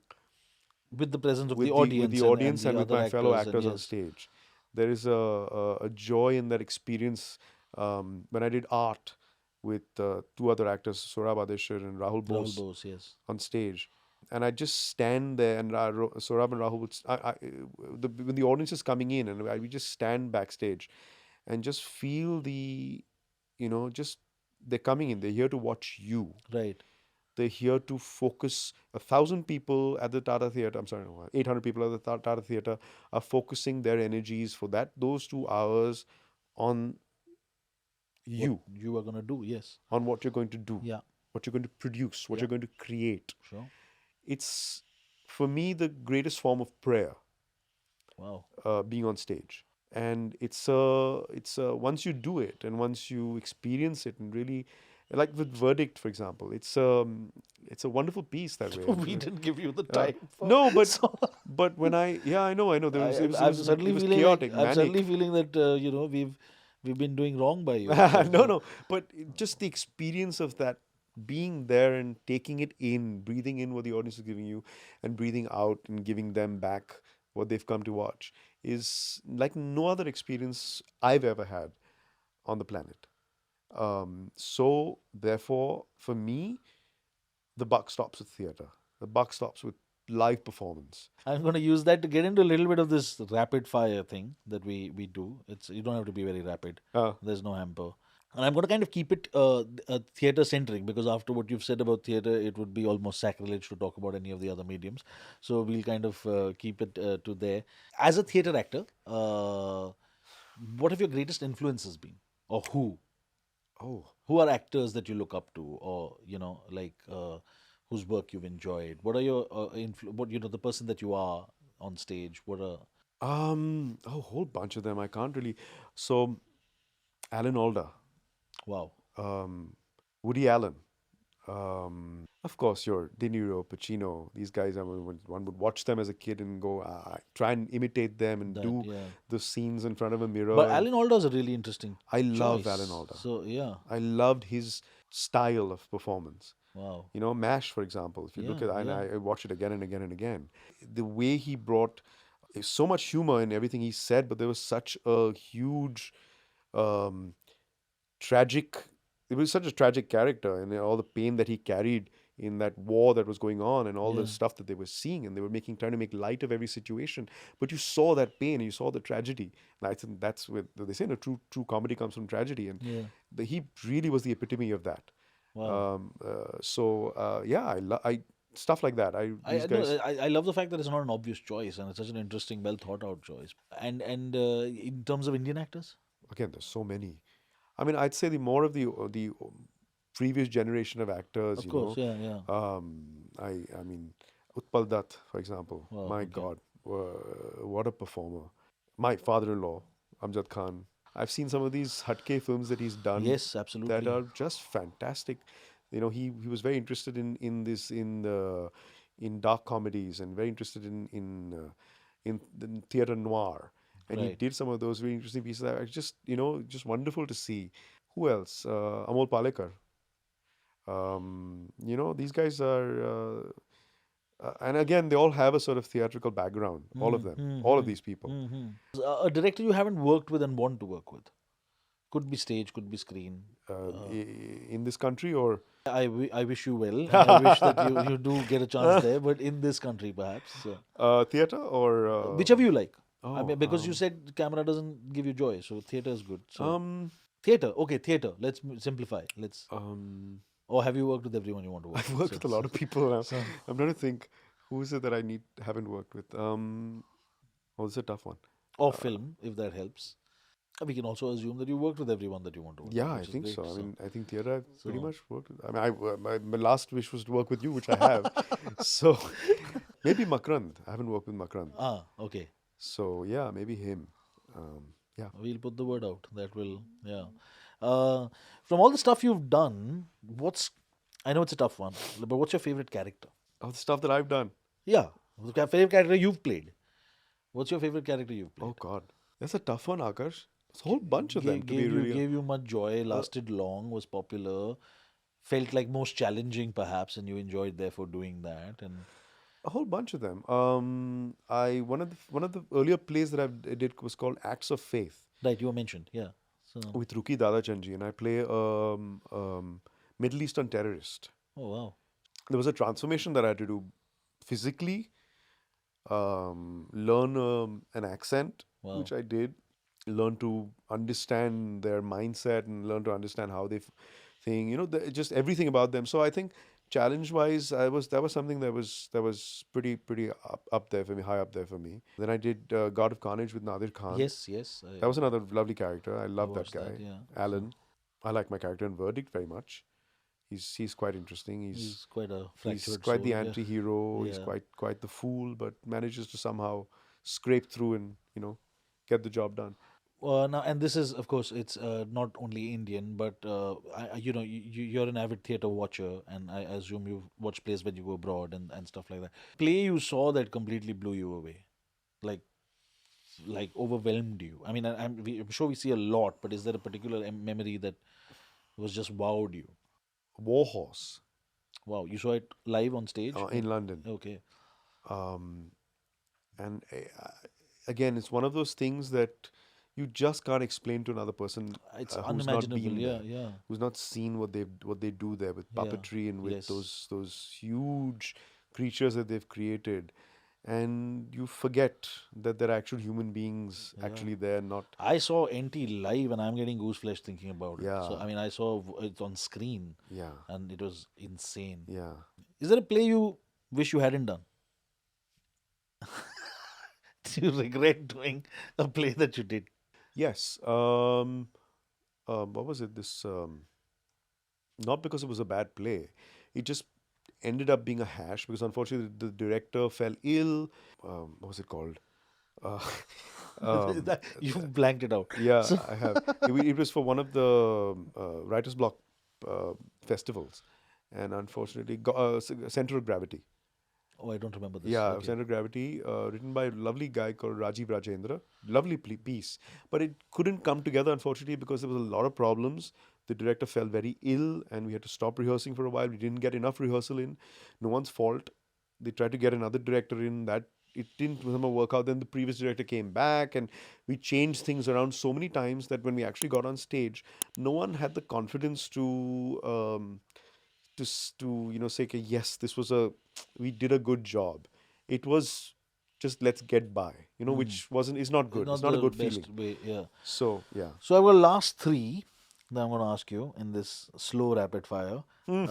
With the presence of the with the audience and audience the and with other my fellow actors, and actors on yes, stage. There is a joy in that experience. When I did art with two other actors, Saurabh Adeshwar and Rahul Rahul Bose, Bose, yes, on stage, and I just stand there, and Saurabh and Rahul when the audience is coming in, and we just stand backstage and just feel just they're coming in. They're here to watch you. right. They're here to focus. 1,000 people at the Tata Theatre, I'm sorry, no, 800 people at the Tata Theatre are focusing their energies for those 2 hours on What you, you are gonna do? Yes, on what you're going to do, yeah, what you're going to produce, what yeah, you're going to create. sure. It's, for me, the greatest form of prayer, Wow. being on stage. And once you do it and once you experience it and really, like with Verdict, for example, it's a wonderful piece that way. We didn't give you the Uh, time for no, so but when yeah, I know, I'm suddenly it was feeling like chaotic, I'm suddenly manic. feeling that we've been doing wrong by you. So, No, no, but just the experience of that, being there and taking it in, breathing in what the audience is giving you, and breathing out and giving them back what they've come to watch, is like no other experience I've ever had on the planet. So therefore, for me, the buck stops with theater. The buck stops with live performance. I'm going to use that to get into a little bit of this rapid fire thing that we do. It's you don't have to be very rapid. Uh, There's no hamper. And I'm going to kind of keep it theater centric because after what you've said about theater, it would be almost sacrilege to talk about any of the other mediums. So we'll kind of keep it to there. As a theater actor, what have your greatest influences been, or who? oh, Who are actors that you look up to, or like whose work you've enjoyed? What are your what the person that you are on stage? What are a whole bunch of them. I can't really. So, Alan Alda, wow, um, Woody Allen, of course, your De Niro, Pacino. These guys, I mean, one would watch them as a kid and go, try and imitate them and that, do yeah. the scenes in front of a But mirror. And Alan Alda is a really interesting I love Alan choice. Alda. So yeah, I loved his style of performance. Wow. You know, MASH, for example. If you look Yeah, at, and yeah. I watch it again and again and again, the way he brought so much humor in everything he said, but there was such a huge um, tragic. It was such a tragic character, and all the pain that he carried in that war that was going on, and all the Yeah. stuff that they were seeing, and they were trying to make light of every situation. But you saw that pain, and you saw the tragedy. And I think that's what they say. No, true comedy comes from tragedy, and Yeah. he really was the epitome of that. Wow. Yeah, I stuff like that. These No, guys I love the fact that it's not an obvious choice and it's such an interesting, well thought out choice. And in terms of Indian actors, again. There's so many. I mean, I'd say the more of the previous generation of actors. of course, yeah, yeah. I mean, Utpal Dutt, for example. Wow, My okay. God, what a performer! My father-in-law, Amjad Khan. I've seen some of these Hatke films that he's done Yes, that absolutely. are just fantastic. You know, he was very interested in dark comedies, and very interested in theater noir, and he Right. did some of those really interesting pieces. That are just, just wonderful to see. Who else? Amol Palekar. These guys are, and again, they all have a sort of theatrical background. All of them, all of Mm-hmm. these people. Mm-hmm. A director you haven't worked with and want to work with. Could be stage, could be screen. Uh, In this country, or I wish you well, and I wish that you do get a chance there, but in this country perhaps. theater, or Whichever you like. I oh, mean, because you said camera doesn't give you joy, so theater is good. So um, theater, okay, theater. Let's simplify. Let's. um, Or have you worked with everyone you want to work I've with? worked with a lot of people now. So I'm trying to think, who is it that I haven't worked with. Oh, this is a tough one. or film, if that helps. We can also assume that you worked with everyone that you want to work with, Yeah, I which is think great. so. I So, mean, I think theater I've pretty so much worked with. I mean, my last wish was to work with you, which I have. So maybe Makrand. I haven't worked with Makrand. okay. So yeah, maybe him. Yeah. We'll put the word out. That will, yeah. From all the stuff you've done, what's I know it's a tough one, but what's your favorite character? Of the stuff that I've done. Yeah, the favorite character you've played. What's your favorite character you've Oh played? God, that's a tough one, Akarsh. There's a whole bunch of them, to be really. Gave you much joy, Uh, lasted long, was popular, felt like most challenging perhaps, and you enjoyed therefore doing that. And a whole bunch of them. I one of the earlier plays that I did was called Acts of Faith right, you were mentioned, yeah. So, with Ruki Dadachandji, and I play Middle Eastern terrorist. oh wow, There was a transformation that I had to do physically, learn an accent, wow. which I did, learn to understand their mindset, and learn to understand how they think, just everything about them. So I think challenge wise, that was something that was pretty up there for me, high up there for me. Then I did God of Carnage with Nadir Khan. Yes, yes, That was another lovely character. I I love that watched that, guy, yeah. So Alan. I like my character in Verdict very much. He's quite interesting. he's quite a He's fractured quite the soul, yeah. anti-hero. He's Yeah. quite the fool, but manages to somehow scrape through and get the job done. Now, and this is, of course, it's not only Indian, but you're an avid theater watcher, and I assume you watch plays when you go abroad and stuff like that. Play you saw that completely blew you away, like overwhelmed you. I mean, I'm sure we see a lot, but is there a particular memory that was just wowed you? Warhorse Wow, you saw it live on stage? in London, Okay, um, and again, it's one of those things that you just can't explain to another person it's who's not unimaginable. been Yeah, there, yeah, who's not seen what they do there with yeah. puppetry and with Yes. those huge creatures that they've created, and you forget that there are actual human beings Yeah. actually there, not. I saw NT live and I'm getting goose flesh thinking about it. So, Yeah, I mean, I saw it on screen yeah, and it was insane. yeah. Is there a play you wish you hadn't done? Do you regret doing a play that you did? Yes. What was it? This not because it was a bad play. It just ended up being a hash because unfortunately the director fell ill. What was it called? Uh, You blanked it out. yeah, So, I have. It was for one of the Writers' Block uh, festivals, and unfortunately, Center of Gravity. oh, I don't remember this. Yeah, Okay. Center of Gravity, written by a lovely guy called Rajiv Rajendra. Lovely piece, but it couldn't come together unfortunately because there was a lot of problems The director fell very ill, and we had to stop rehearsing for a while. We didn't get enough rehearsal in. No one's fault. They tried to get another director in. That it didn't somehow work out. Then the previous director came back, and we changed things around so many times that when we actually got on stage, no one had the confidence to say, okay, yes, this was we did a good job. It was just let's get by, which wasn't is not It's good. It's not not a the good best feeling. way, yeah. So yeah. So I've got last three that I'm going to ask you in this slow rapid fire. Hmm.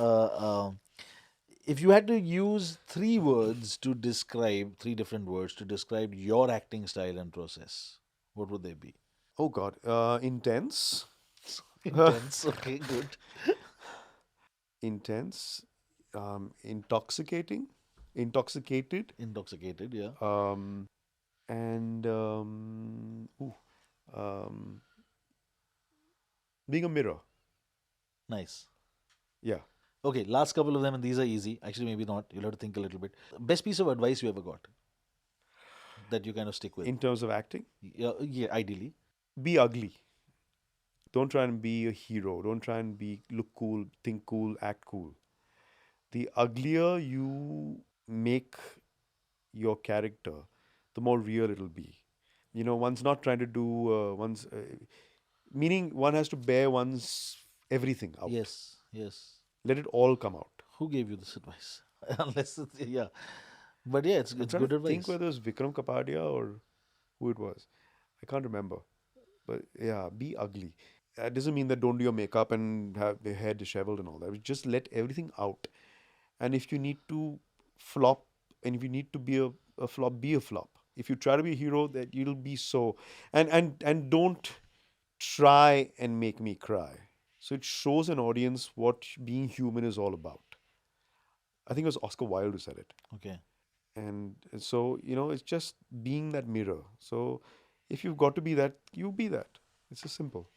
If you had to use three different words to describe your acting style and process, what would they be? Oh God, intense, Intense. Okay, good. intense, intoxicating, intoxicated, Intoxicated, yeah. and being a mirror. Nice. Yeah. Okay, last couple of them, and these are easy. Actually, maybe not. You'll have to think a little bit. Best piece of advice you ever got that you kind of stick with? In terms of acting, Yeah, yeah, ideally. be ugly. Don't try and be a hero. Don't try and look cool, think cool, act cool. The uglier you make your character, the more real it'll be. One's not trying to do meaning one has to bear one's everything out. Yes, yes. Let it all come out. Who gave you this advice? Unless it's, yeah. But yeah, I'm it's trying good to think advice. whether it was Vikram Kapadia or who it was. I can't remember. But yeah, be ugly. That doesn't mean that don't do your makeup and have the hair disheveled and all that. Just let everything out. And if you need to flop, and if you need to be a flop, be a flop. If you try to be a hero, that you'll be so. And don't try and make me cry. So it shows an audience what being human is all about. I think it was Oscar Wilde who said it. Okay. And so, it's just being that mirror. So if you've got to be that, you be that. It's just simple.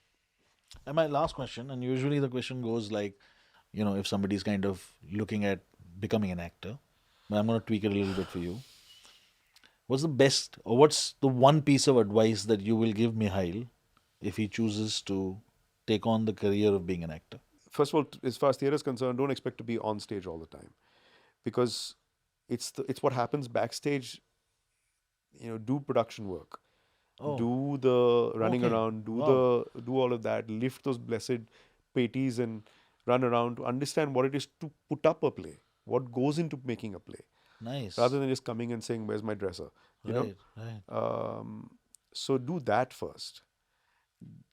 And my last question, and usually the question goes like, if somebody's kind of looking at becoming an actor, but I'm going to tweak it a little bit for you. What's the best, or what's the one piece of advice that you will give Mihail if he chooses to take on the career of being an actor? First of all, as far as theatre is concerned, don't expect to be on stage all the time, because it's what happens backstage. Do production work, Oh, do the running okay. around, Wow. do all of that, lift those blessed patties and run around to understand what it is to put up a play, what goes into making a play, rather Nice. than just coming and saying, "Where's my dresser?" You know. Right, right. So do that first.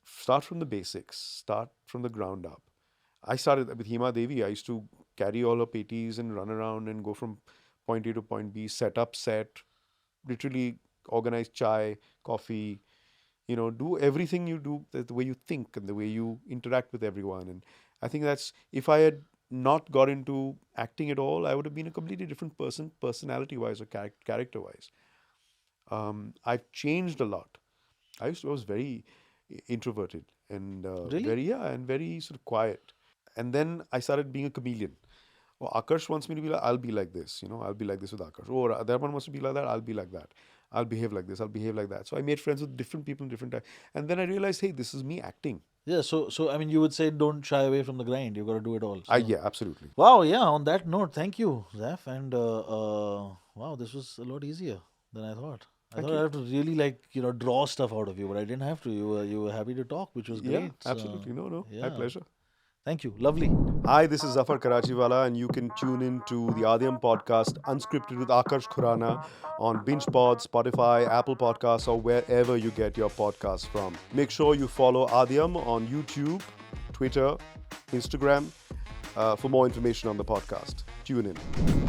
Start from the basics. Start from the ground up. I started with Hema Devi. I used to carry all her patties and run around and go from point A to point B, set up set, literally organize chai, coffee, do everything you do the way you think and the way you interact with everyone. And I think that's, if I had not got into acting at all, I would have been a completely different person, personality wise or character wise. I've changed a lot. I was very introverted and Really? and very sort of quiet. And then I started being a chameleon. Oh, Akarsh wants me to be like, I'll be like this, I'll be like this with Akarsh. Oh, that one wants to be like that, I'll be like that. I'll behave like this, I'll behave like that. So I made friends with different people in different times. And then I realized, hey, this is me acting. Yeah, so I mean, you would say don't shy away from the grind. You got to do it all. So, Yeah, absolutely. wow, yeah. On that note, thank you, Zaf, and wow, this was a lot easier than I thought. I Thank thought I you. had to really like draw stuff out of you, but I didn't have to. You were happy to talk, which was Yeah, great. So, absolutely. No, no, my yeah, pleasure. thank you. Lovely. Hi, this is Zafar Karachiwala, and you can tune in to the Aadyam podcast, Unscripted with Akarsh Khurana, on BingePod, Spotify, Apple Podcasts, or wherever you get your podcasts from. Make sure you follow Aadyam on YouTube, Twitter, Instagram for more information on the podcast. Tune in.